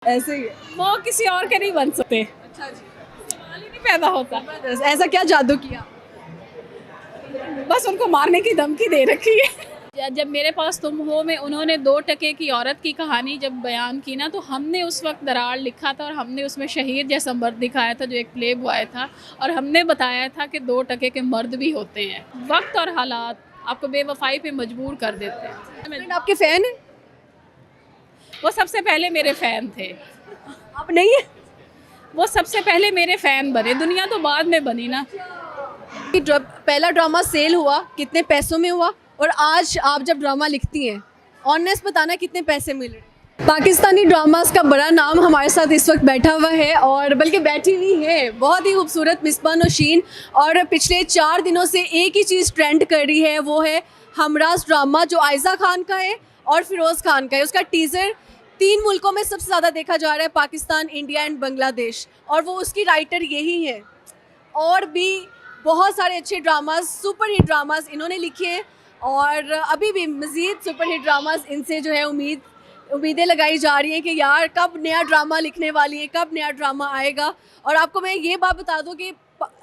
ऐसे ही है। वो किसी और के नहीं बन सकते, अच्छा जी, सवाल ही नहीं पैदा होता। ऐसा क्या जादू किया? बस उनको मारने की धमकी दे रखी है। जब मेरे पास तुम हो में उन्होंने 2 टके की औरत की कहानी जब बयान की ना, तो हमने उस वक्त दरार लिखा था और हमने उसमें शहीद जैसा मर्द दिखाया था जो एक प्ले बॉय था, और हमने बताया था कि 2 टके के मर्द भी होते हैं। वक्त और हालात आपको बेवफाई पे मजबूर कर देते हैं। फ्रेंड आपके फैन है? वो सबसे पहले मेरे फ़ैन थे, आप नहीं है? वो सबसे पहले मेरे फ़ैन बने, दुनिया तो बाद में बनी ना। पहला ड्रामा सेल हुआ कितने पैसों में हुआ, और आज आप जब ड्रामा लिखती हैं ऑनेस्ट बताना कितने पैसे मिल रहे हैं? पाकिस्तानी ड्रामास का बड़ा नाम हमारे साथ इस वक्त बैठा हुआ है, और बल्कि बैठी हुई है बहुत ही खूबसूरत मिसबा नौशीन। और पिछले 4 दिनों से एक ही चीज़ ट्रेंड कर रही है, वो है हमराज ड्रामा, जो आयज़ा खान का है और फिरोज़ खान का है। उसका टीज़र 3 मुल्कों में सबसे ज़्यादा देखा जा रहा है, पाकिस्तान, इंडिया एंड बांग्लादेश, और वो उसकी राइटर यही है। और भी बहुत सारे अच्छे ड्रामास, सुपर हिट ड्रामास इन्होंने लिखे हैं, और अभी भी मज़ीद सुपर हिट ड्रामास इनसे जो है उम्मीदें लगाई जा रही हैं कि यार कब नया ड्रामा लिखने वाली है, कब नया ड्रामा आएगा। और आपको मैं ये बात बता दूं कि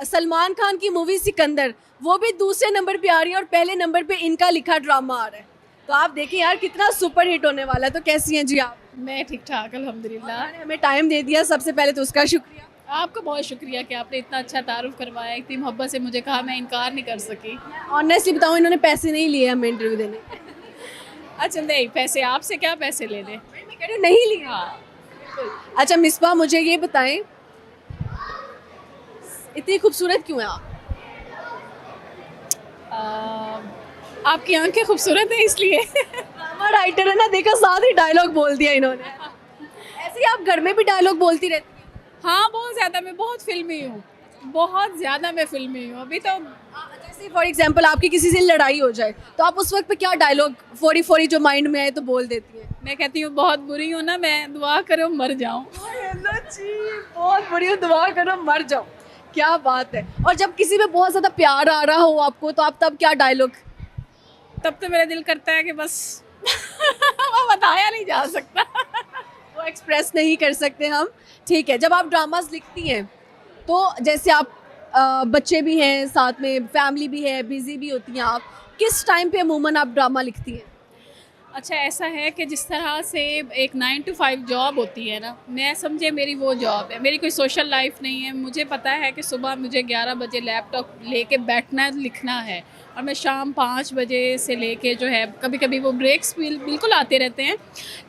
सलमान खान की मूवी सिकंदर वो भी दूसरे नंबर पे आ रही है, और पहले नंबर पे इनका लिखा ड्रामा आ रहा है। तो आप देखिए यार कितना सुपर हिट होने वाला है। तो कैसी हैं जी आप? मैं ठीक ठाक अल्हम्दुलिल्लाह। आपने हमें टाइम दे दिया, सबसे पहले तो उसका शुक्रिया। आपका बहुत शुक्रिया कि आपने इतना अच्छा तारुफ करवाया, इतनी मोहब्बत से मुझे कहा, मैं इनकार नहीं कर सकी। ऑनेस्टली बताऊँ, इन्होंने पैसे नहीं लिए हमें इंटरव्यू देने के। अच्छा नहीं, पैसे आपसे क्या पैसे ले लें। मैं कह रही हूँ नहीं लिया। हाँ, अच्छा मिसबा, मुझे ये बताएं इतनी खूबसूरत क्यों है आप? आपकी आंखें खूबसूरत हैं इसलिए। ड्रामा राइटर है ना, देखा साथ ही डायलॉग बोल दिया इन्होंने। ऐसे ही आप घर में भी डायलॉग बोलती रहती हैं? हाँ बहुत ज़्यादा, मैं बहुत फिल्मी हूँ, बहुत ज़्यादा मैं फिल्मी हूँ। अभी तो जैसे फॉर एग्जांपल आपकी किसी से लड़ाई हो जाए तो आप उस वक्त पे क्या डायलॉग फौरी फौरी जो माइंड में आए तो बोल देती हैं? मैं कहती हूँ बहुत बुरी हूँ ना मैं, दुआ करो मर जाऊँ। बहुत बुरी हो, दुआ करो मर जाओ। क्या बात है। और जब किसी पे बहुत ज़्यादा प्यार आ रहा हो आपको, तो आप तब क्या डायलॉग? तब तो मेरा दिल करता है कि बस वो बताया नहीं जा सकता। वो एक्सप्रेस नहीं कर सकते हम। ठीक है, जब आप ड्रामास लिखती हैं तो जैसे आप बच्चे भी हैं साथ में, फैमिली भी है, बिजी भी होती हैं आप, किस टाइम पे अमूमन आप ड्रामा लिखती हैं? अच्छा ऐसा है कि जिस तरह से एक 9 to 5 जॉब होती है ना, मैं समझे मेरी वो जॉब है, मेरी कोई सोशल लाइफ नहीं है। मुझे पता है कि सुबह मुझे 11 बजे लैपटॉप लेके बैठना है, लिखना है, और मैं शाम 5 बजे से लेके जो है, कभी कभी वो ब्रेक्स बिल्कुल आते रहते हैं,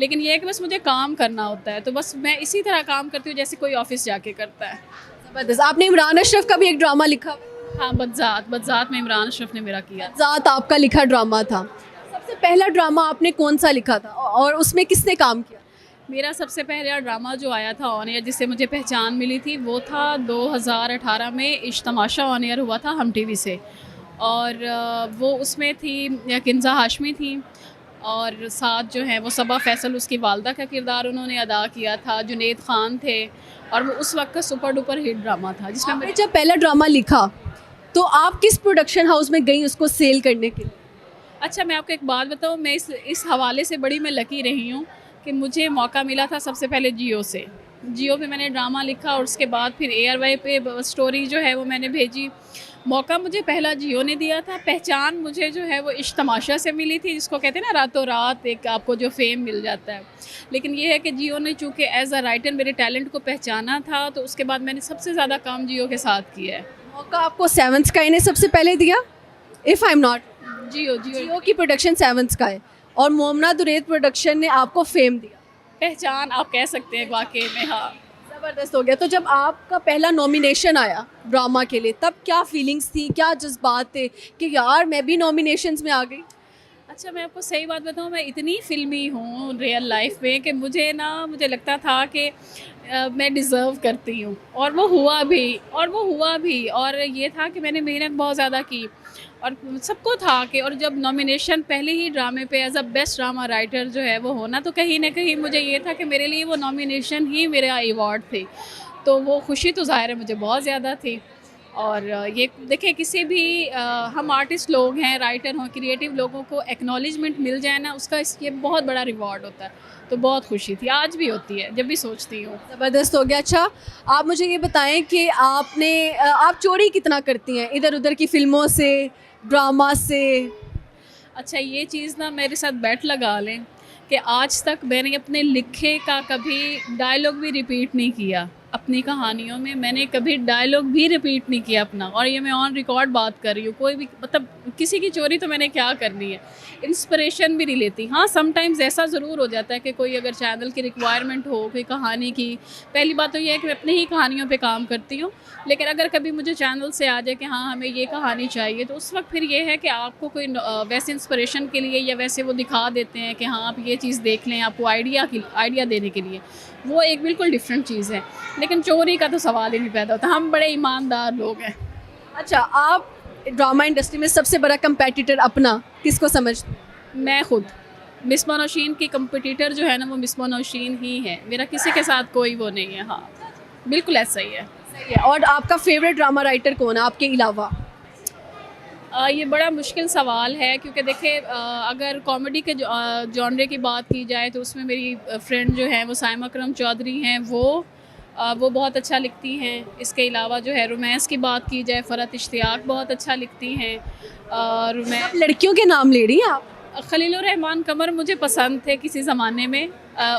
लेकिन ये है कि बस मुझे काम करना होता है। तो बस मैं इसी तरह काम करती हूँ जैसे कोई ऑफिस जाके करता है। ज़बरदस्त। आपने इमरान अशरफ का भी एक ड्रामा लिखा हुआ है। हाँ, बदजात में इमरान अशरफ ने मेरा किया। ज़ात आपका लिखा ड्रामा था। सबसे पहला ड्रामा आपने कौन सा लिखा था, और उसमें किसने काम किया? मेरा सबसे पहला ड्रामा जो आया था ऑन एयर, जिससे मुझे पहचान मिली थी, वो था 2018 में इश्क तमाशा ऑन एयर हुआ था हम टीवी से, और वो उसमें थी किंजा हाशमी थी, और साथ जो है वो सबा फैसल उसकी वालदा का किरदार उन्होंने अदा किया था, जुनेद खान थे, और वो उस वक्त का सुपर डुपर हिट ड्रामा था जिसमें आपने जब पहला ड्रामा लिखा तो आप किस प्रोडक्शन हाउस में गई उसको सेल करने के लिए? अच्छा मैं आपको एक बात बताऊँ, मैं इस हवाले से बड़ी मैं लकी रही हूँ कि मुझे मौका मिला था सबसे पहले जियो से। जियो पे मैंने ड्रामा लिखा, और उसके बाद फिर ARY पे स्टोरी जो है वो मैंने भेजी। मौका मुझे पहला जियो ने दिया था, पहचान मुझे जो है वो इश्क तमाशा से मिली थी, जिसको कहते हैं ना रातों रात एक आपको जो फेम मिल जाता है। लेकिन ये है कि जियो ने चूँकि एज अ राइटर मेरे टैलेंट को पहचाना था, तो उसके बाद मैंने सबसे ज़्यादा काम जियो के साथ किया है। मौका आपको 7 स्काई ने सबसे पहले दिया, इफ़ आई एम नॉट? जियो की प्रोडक्शन 7 स्काई और मोमना दुरैद प्रोडक्शन ने आपको फेम दिया। पहचान आप कह सकते हैं वाकई में। हाँ, ज़बरदस्त हो गया। तो जब आपका पहला नॉमिनेशन आया ड्रामा के लिए, तब क्या फीलिंग्स थी, क्या जज्बात थे कि यार मैं भी नॉमिनेशंस में आ गई? अच्छा मैं आपको सही बात बताऊँ, मैं इतनी फिल्मी हूँ रियल लाइफ में कि मुझे लगता था कि मैं डिज़र्व करती हूँ, और वो हुआ भी। और ये था कि मैंने मेहनत बहुत ज़्यादा की, और सबको था कि, और जब नॉमिनेशन पहले ही ड्रामे पे as a best drama writer जो है वो होना, तो कहीं ना कहीं मुझे ये था कि मेरे लिए वो नॉमिनेशन ही मेरा अवार्ड थे। तो वो खुशी तो ज़ाहिर है मुझे बहुत ज़्यादा थी। और ये देखिए किसी भी हम आर्टिस्ट लोग हैं, राइटर हों, क्रिएटिव लोगों को एक्नॉलेजमेंट मिल जाए ना, उसका ये बहुत बड़ा रिवॉर्ड होता है। तो बहुत खुशी थी, आज भी होती है जब भी सोचती हूँ। ज़बरदस्त हो गया। अच्छा, आप मुझे ये बताएं कि आप चोरी कितना करती हैं इधर उधर की फिल्मों से, ड्रामा से? अच्छा, ये चीज़ ना मेरे साथ बैठ लगा लें कि आज तक मैंने अपने लिखे का कभी डायलॉग भी रिपीट नहीं किया। अपनी कहानियों में मैंने कभी डायलॉग भी रिपीट नहीं किया अपना, और ये मैं ऑन रिकॉर्ड बात कर रही हूँ। कोई भी मतलब किसी की चोरी तो मैंने क्या करनी है, इंस्पिरेशन भी नहीं लेती। हाँ, समटाइम्स ऐसा ज़रूर हो जाता है कि कोई अगर चैनल की रिक्वायरमेंट हो कोई कहानी की, पहली बात तो ये है कि मैं अपनी ही कहानियों पे काम करती हूँ, लेकिन अगर कभी मुझे चैनल से आ जाए कि हाँ हमें ये कहानी चाहिए, तो उस वक्त फिर ये है कि आपको कोई वैसे इंस्पिरेशन के लिए या वैसे वो दिखा देते हैं कि हाँ आप ये चीज़ देख लें, आपको आइडिया देने के लिए, वो एक बिल्कुल डिफरेंट चीज़ है। लेकिन चोरी का तो सवाल ही नहीं पैदा होता, हम बड़े ईमानदार लोग हैं। अच्छा, आप ड्रामा इंडस्ट्री में सबसे बड़ा कंपेटिटर अपना किसको समझते हैं? मैं खुद मिसबा नौशीन की कंपटीटर जो है ना, वो मिसबा नौशीन ही है, मेरा किसी के साथ कोई वो नहीं है। हाँ, बिल्कुल ऐसा ही है। सही है। और आपका फेवरेट ड्रामा राइटर कौन है आपके अलावा? ये बड़ा मुश्किल सवाल है, क्योंकि देखिए अगर कॉमेडी के जॉनरे की बात की जाए तो उसमें मेरी फ्रेंड जो है वो साइमा अकरम चौधरी हैं, वो बहुत अच्छा लिखती हैं। इसके अलावा जो है रोमांस की बात की जाए, फ़रहत इश्तियाक बहुत अच्छा लिखती हैं। आप लड़कियों के नाम ले रही हैं आप? खलीलुर रहमान कमर मुझे पसंद थे किसी ज़माने में,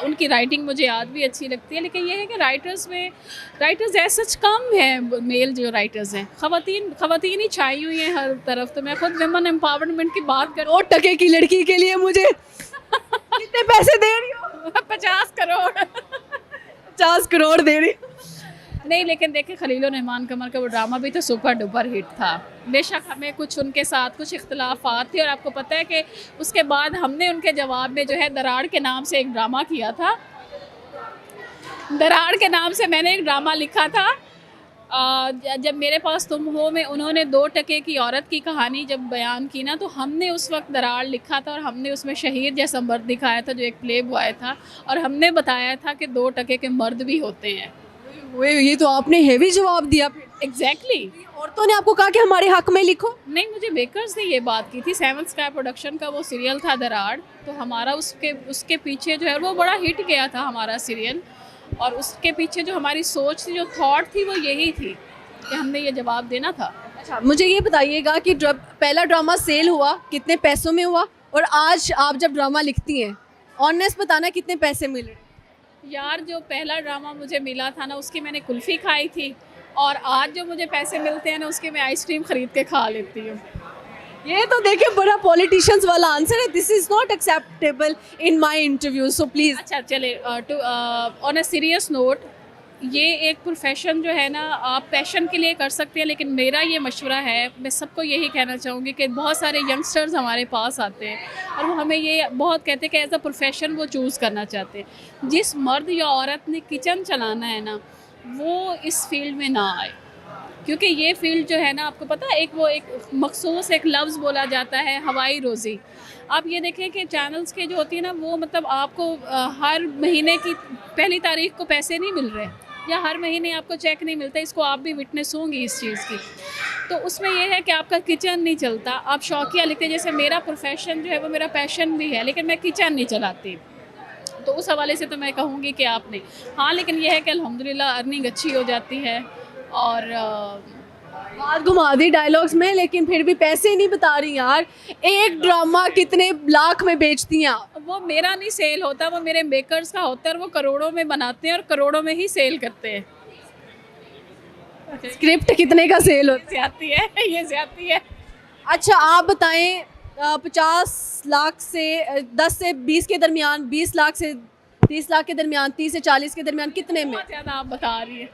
उनकी राइटिंग मुझे आज भी अच्छी लगती है। लेकिन ये है कि राइटर्स ऐसा कम है, मेल जो राइटर्स हैं, ख़वातीन ही छाई हुई हैं हर तरफ। तो मैं खुद विमेन एम्पावरमेंट की बात करूँ, 2 टके की लड़की के लिए मुझे कितने पैसे दे रही हो? 50 करोड़ 50 करोड़ दे रही हो। नहीं, लेकिन देखिए खलीलुर रहमान कमर का वो ड्रामा भी तो सुपर डुपर हिट था। बेशक हमें कुछ उनके साथ कुछ इख्तलाफात थे, और आपको पता है कि उसके बाद हमने उनके जवाब में जो है दराड़ के नाम से एक ड्रामा किया था। दराड़ के नाम से मैंने एक ड्रामा लिखा था। जब मेरे पास तुम हो में उन्होंने 2 टके की औरत की कहानी जब बयान की ना, तो हमने उस वक्त दराड़ लिखा था, और हमने उसमें शहीद जैसा मर्द दिखाया था जो एक प्ले बॉय था, और हमने बताया था कि 2 टके के मर्द भी होते हैं। ये तो आपने हेवी जवाब दिया। एग्जैक्टली। औरतों ने आपको कहा कि हमारे हक में लिखो? नहीं, मुझे बेकर्स ने ये बात की थी। 7 स्काई प्रोडक्शन का वो सीरियल था दराड़, तो हमारा उसके पीछे जो है वो बड़ा हिट गया था हमारा सीरियल, और उसके पीछे जो हमारी सोच थी, जो थॉट थी, वो यही थी कि हमने ये जवाब देना था। अच्छा, मुझे ये बताइएगा कि पहला ड्रामा सेल हुआ कितने पैसों में हुआ, और आज आप जब ड्रामा लिखती हैं ऑनेस्ट बताना कितने पैसे मिले? यार, जो पहला ड्रामा मुझे मिला था ना, उसकी मैंने कुल्फ़ी खाई थी, और आज जो मुझे पैसे मिलते हैं ना, उसके मैं आइसक्रीम ख़रीद के खा लेती हूँ। ये तो देखिए बड़ा पॉलिटिशियंस वाला आंसर है। This is not acceptable in my interview, so please. अच्छा, चले ऑन अ सीरियस नोट, ये एक प्रोफेशन जो है ना, आप पैशन के लिए कर सकते हैं, लेकिन मेरा ये मशवरा है, मैं सबको यही कहना चाहूँगी कि बहुत सारे यंगस्टर्स हमारे पास आते हैं और वो हमें ये बहुत कहते हैं कि एज अ प्रोफेशन वो चूज़ करना चाहते हैं। जिस मर्द या औरत ने किचन चलाना है ना, वो इस फील्ड में ना आए, क्योंकि ये फील्ड जो है ना, आपको पता है, एक मखसूस एक लफ्ज़ बोला जाता है, हवाई रोज़ी। आप ये देखें कि चैनल्स के जो होती है ना, वो मतलब आपको हर महीने की पहली तारीख को पैसे नहीं मिल रहे, या हर महीने आपको चेक नहीं मिलता। इसको आप भी विटनेस होंगी इस चीज़ की। तो उसमें यह है कि आपका किचन नहीं चलता, आप शौकिया लिखते हैं। जैसे मेरा प्रोफेशन जो है वो मेरा पैशन भी है, लेकिन मैं किचन नहीं चलाती, तो उस हवाले से तो मैं कहूँगी कि आपने हाँ, लेकिन यह है कि अल्हम्दुलिल्लाह अर्निंग अच्छी हो जाती है। और बात घुमा दी डायलॉग्स में, लेकिन फिर भी पैसे नहीं बता रही यार। एक ड्रामा कितने लाख में बेचती हैं आप? वो मेरा नहीं सेल होता, वो मेरे मेकर्स का होता है, और वो करोड़ों में बनाते हैं और करोड़ों में ही सेल करते हैं। स्क्रिप्ट कितने का सेल होता ज्यादती है, ये ज्यादती है। अच्छा, आप बताएं 50 लाख से 10 से 20 के दरमियान, 20 लाख से 30 लाख के दरमियान, 30 से 40 के दरमियान कितने में? बहुत ज़्यादा आप बता रही है।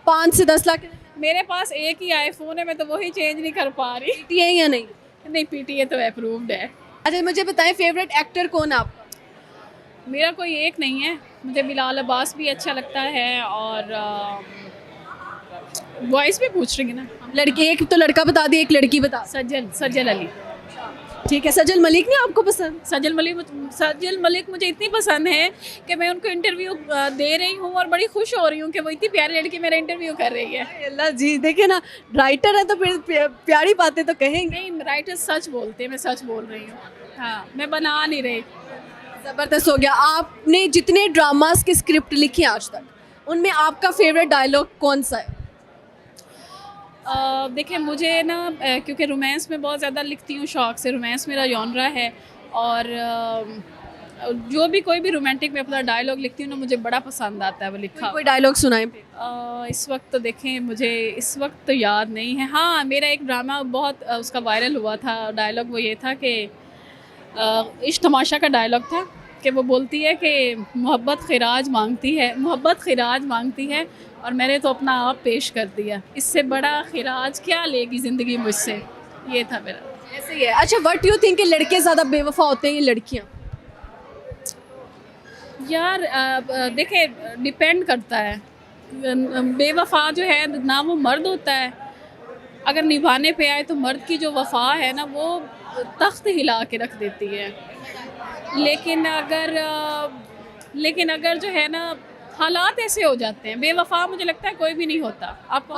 5 से 10 लाख। मेरे पास एक ही आईफोन है, मैं तो वही चेंज नहीं कर पा रही। पीटीए या नहीं? नहीं, पीटीए तो अप्रूव्ड है। अच्छा, मुझे बताएं फेवरेट एक्टर कौन है आपका? मेरा कोई एक नहीं है, मुझे बिलाल अब्बास भी अच्छा लगता है, और वॉइस भी पूछ रही है ना। लड़की, एक तो लड़का बता दिए, एक लड़की बता। सज्जल अली। ठीक है, सजल मलिक नहीं आपको पसंद? सजल मलिक मुझे इतनी पसंद है कि मैं उनको इंटरव्यू दे रही हूँ और बड़ी खुश हो रही हूँ कि वो इतनी प्यारी लड़की मेरा इंटरव्यू कर रही है। अल्लाह जी, देखिए ना, राइटर है तो फिर प्यारी बातें तो कहेंगे। नहीं, राइटर सच बोलते हैं, मैं सच बोल रही हूँ। हाँ, मैं बना नहीं रही। ज़बरदस्त हो गया। आपने जितने ड्रामास की स्क्रिप्ट लिखी है आज तक, उनमें आपका फेवरेट डायलॉग कौन सा है? देखिए मुझे ना क्योंकि रोमांस में बहुत ज़्यादा लिखती हूँ, शौक़ से रोमांस मेरा जॉनरा है, और जो भी कोई भी रोमांटिक में अपना डायलॉग लिखती हूँ ना, मुझे बड़ा पसंद आता है वो लिखा। कोई डायलॉग सुनाएं। इस वक्त तो देखें, मुझे इस वक्त तो याद नहीं है। हाँ, मेरा एक ड्रामा बहुत उसका वायरल हुआ था, डायलॉग वो ये था कि इश्क तमाशा का डायलॉग था कि वो बोलती है कि मोहब्बत खिराज मांगती है और मैंने तो अपना आप पेश कर दिया, इससे बड़ा खिराज क्या लेगी ज़िंदगी मुझसे। ये था मेरा। ऐसे ही है। अच्छा, व्हाट यू थिंक कि लड़के ज़्यादा बेवफा होते हैं या लड़कियाँ? यार देखे, डिपेंड करता है। बेवफा जो है ना, वो मर्द होता है, अगर निभाने पे आए तो मर्द की जो वफा है ना, वो तख्त हिला के रख देती है। लेकिन अगर जो है ना, हालात ऐसे हो जाते हैं, बेवफा मुझे लगता है कोई भी नहीं होता। आपको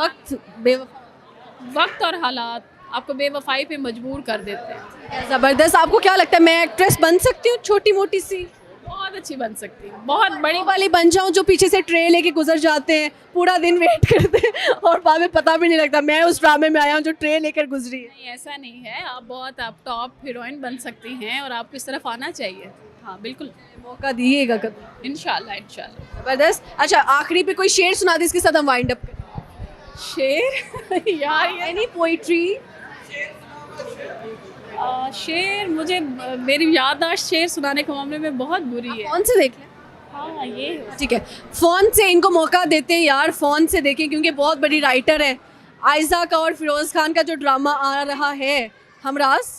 वक्त और हालात आपको बेवफाई पे मजबूर कर देते हैं। ज़बरदस्त। आपको क्या लगता है, मैं एक्ट्रेस बन सकती हूँ छोटी मोटी सी? बहुत अच्छी बन सकती हूँ, बहुत बड़ी वाली बन जाऊँ जो पीछे से ट्रे लेके गुजर जाते हैं, पूरा दिन वेट करते हैं और बाद में पता भी नहीं लगता मैं उस ड्रामे में आया हूँ जो ट्रे लेकर गुजरी है। नहीं, ऐसा नहीं है। आप टॉप हीरोइन बन सकती हैं और आपको इस तरफ आना चाहिए। हाँ बिल्कुल, मौका दिएगा कभी इंशाल्लाह। ज़बरदस्त। अच्छा, आखिरी पे कोई शेर सुना दे, इसके साथ हम वाइंड अप करें। शेर यार, एनी पोइट्री? शेर, मुझे मेरी याददाश्त शेर सुनाने के मामले में बहुत बुरी है। फ़ोन से देख लें। हाँ, ये ठीक है, फ़ोन से इनको मौका देते हैं यार, फ़ोन से देखें, क्योंकि बहुत बड़ी राइटर है। आयज़ा का और फिरोज़ खान का जो ड्रामा आ रहा है हमराज,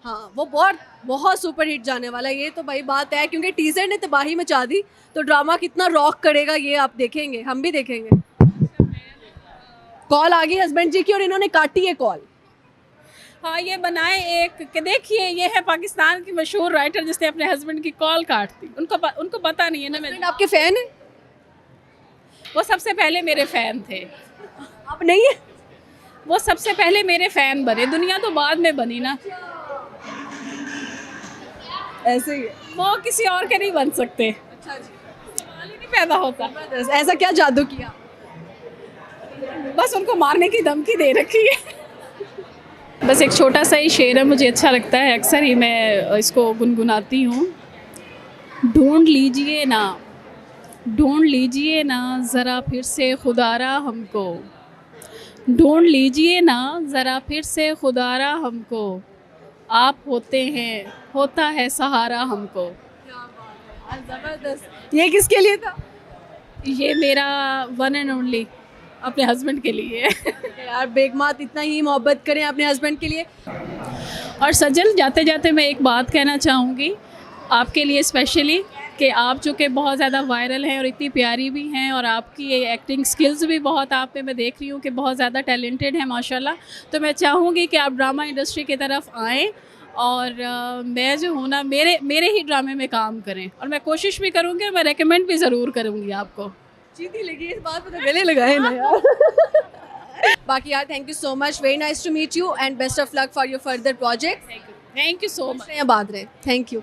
हाँ, वो बहुत सुपर हिट जाने वाला है। ये तो भाई बात है, क्योंकि टीज़र ने तबाही मचा दी, तो ड्रामा कितना रॉक करेगा ये आप देखेंगे, हम भी देखेंगे। कॉल आ गई हस्बैंड जी की और इन्होंने काटी है कॉल। हाँ, ये बनाए एक कि देखिए, ये है पाकिस्तान की मशहूर राइटर जिसने अपने हस्बैंड की कॉल काट दी। उनको पता नहीं है ना। मैं आपके फ़ैन है? वो सबसे पहले मेरे फ़ैन थे। आप नहीं है? वो सबसे पहले मेरे फ़ैन बने, दुनिया तो बाद में बनी ना। ऐसे ही है। वो किसी और के नहीं बन सकते। अच्छा जी, सवाल ही नहीं पैदा होता। ऐसा क्या जादू किया? बस उनको मारने की धमकी दे रखी है। बस एक छोटा सा ही शेर है, मुझे अच्छा लगता है, अक्सर ही मैं इसको गुनगुनाती हूँ। ढूंढ लीजिए ना ज़रा फिर से खुदारा हमको, ढूंढ लीजिए ना ज़रा फिर से खुदारा हमको, आप होता है सहारा हमको। ज़बरदस्त। ये किसके लिए था? ये मेरा वन एंड ओनली अपने हस्बैंड के लिए। यार बेगमात इतना ही मोहब्बत करें अपने हस्बैंड के लिए। और सजल, जाते जाते मैं एक बात कहना चाहूँगी आपके लिए स्पेशली, कि आप जो कि बहुत ज़्यादा वायरल हैं और इतनी प्यारी भी हैं, और आपकी ये एक्टिंग स्किल्स भी बहुत आप में मैं देख रही हूँ कि बहुत ज़्यादा टैलेंटेड हैं माशाल्लाह। तो मैं चाहूँगी कि आप ड्रामा इंडस्ट्री की तरफ आएँ और मैं जो हूँ ना, मेरे ही ड्रामे में काम करें, और मैं कोशिश भी करूँगी और मैं रेकमेंड भी ज़रूर करूँगी आपको। जीती लगी इस बात पे तो गले लगाए ना यार। बाकी यार, thank you so much, very nice to meet you and best of luck for your further project. Thank you so much. बात रहे, थैंक यू।